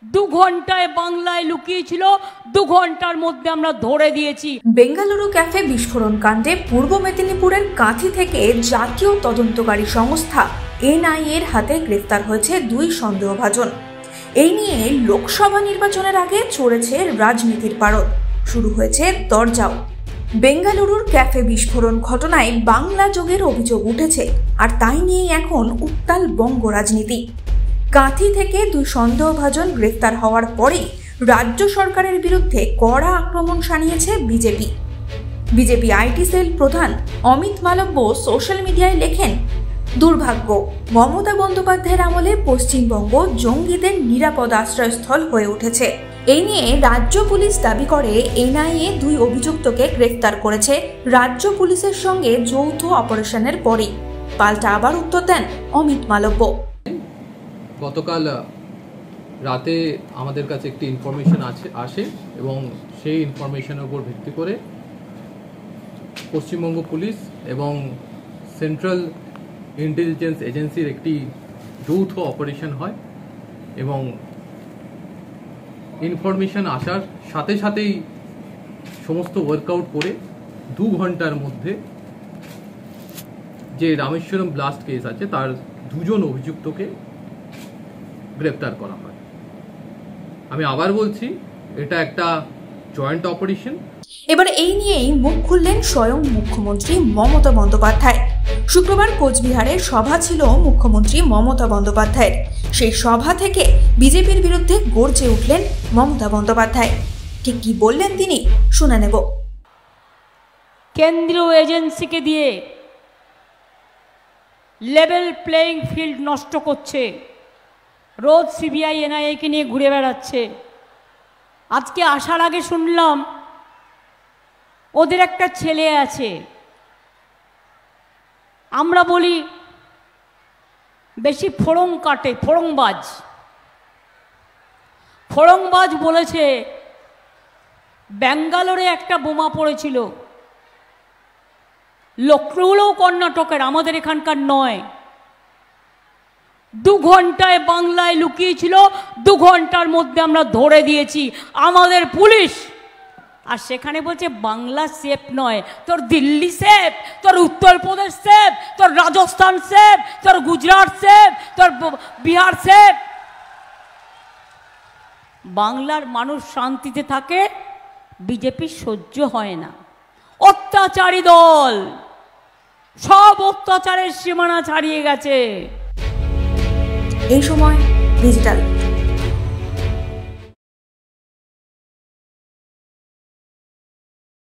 দু ঘন্টায় বাংলায় লুকিয়েছিল, 2 ঘন্টার মধ্যে আমরা ধরে দিয়েছি। বেঙ্গালুরু ক্যাফে বিস্ফোরণ কাণ্ডে পূর্ব মেদিনীপুরের কাঁথি থেকে জাতীয় তদন্তকারী সংস্থা এনআইএ এর হাতে গ্রেফতার হয়েছে 2 সন্দেহভাজন। এই নিয়ে লোকসভা নির্বাচনের আগে চড়েছে রাজনীতির পারদ, শুরু হয়েছে দরজাও। বেঙ্গালুরুর ক্যাফে বিস্ফোরণ ঘটনায় বাংলা যোগের অভিযোগ উঠেছে, আর তাই নিয়ে এখন উত্তাল বঙ্গ রাজনীতি। কাঁথি থেকে 2 সন্দেহভাজন গ্রেফতার হওয়ার পরেই রাজ্য সরকারের বিরুদ্ধে কড়া আক্রমণ শানিয়েছে বিজেপি আইটি সেল প্রধান অমিত মালব্য সোশ্যাল মিডিয়ায় লেখেন, দুর্ভাগ্য, মমতা বন্দ্যোপাধ্যায়ের আমলে পশ্চিমবঙ্গ জঙ্গিদের নিরাপদ আশ্রয়স্থল হয়ে উঠেছে। এই নিয়ে রাজ্য পুলিশ দাবি করে এনআইএ 2 অভিযুক্তকে গ্রেফতার করেছে রাজ্য পুলিশের সঙ্গে যৌথ অপারেশনের পরেই। পাল্টা আবার উত্তর দেন অমিত মালব্য। গতকাল রাতে আমাদের কাছে একটি ইনফরমেশন আসে এবং সেই ইনফরমেশনের উপর ভিত্তি করে পশ্চিমবঙ্গ পুলিশ এবং সেন্ট্রাল ইন্টেলিজেন্স এজেন্সির একটি যৌথ অপারেশন হয় এবং ইনফরমেশন আসার সাথে সাথেই সমস্ত ওয়ার্কআউট করে 2 ঘন্টার মধ্যে যে রামেশ্বরম ব্লাস্ট কেস আছে তার 2 জন অভিযুক্তকে গ্রেফতার করা হয়। আমি আবার বলছি, এটা একটা জয়েন্ট অপারেশন। এবার এই নিয়েই মুখ খুললেন স্বয়ং মুখ্যমন্ত্রী মমতা বন্দ্যোপাধ্যায়। শুক্রবার কোচবিহারে সভা ছিল মুখ্যমন্ত্রী মমতা বন্দ্যোপাধ্যায়ের। সেই সভা থেকে বিজেপির বিরুদ্ধে গর্জে উঠলেন মমতা বন্দ্যোপাধ্যায়। ঠিক কি বললেন তিনি, শুনে নেব। কেন্দ্রীয় এজেন্সিকে দিয়ে লেভেল প্লেইং ফিল্ড নষ্ট করছে, রোজ সিবিআই এনআইএকে নিয়ে ঘুরে বেড়াচ্ছে। আজকে আসার আগে শুনলাম ওদের একটা ছেলে আছে, আমরা বলি বেশি ফোড়ং কাটে, ফোড়ংবাজ বলেছে ব্যাঙ্গালোরে একটা বোমা পড়েছিল, লক্ষ্ণৌও কর্ণাটকের, আমাদের এখানকার নয়। 2 ঘন্টায় বাংলায় লুকিয়েছিল, 2 ঘন্টার মধ্যে আমরা ধরে দিয়েছি আমাদের পুলিশ। আর সেখানে বলছে বাংলা সেফ নয়, তোর দিল্লি সেফ, তোর উত্তরপ্রদেশ সেফ, তোর রাজস্থান সেফ, তোর গুজরাট সেফ, তোর বিহার সেফ। বাংলার মানুষ শান্তিতে থাকে, বিজেপি সহ্য হয় না। অত্যাচারী দল, সব অত্যাচারের সীমানা ছাড়িয়ে গেছে। এই সময় ডিজিটাল।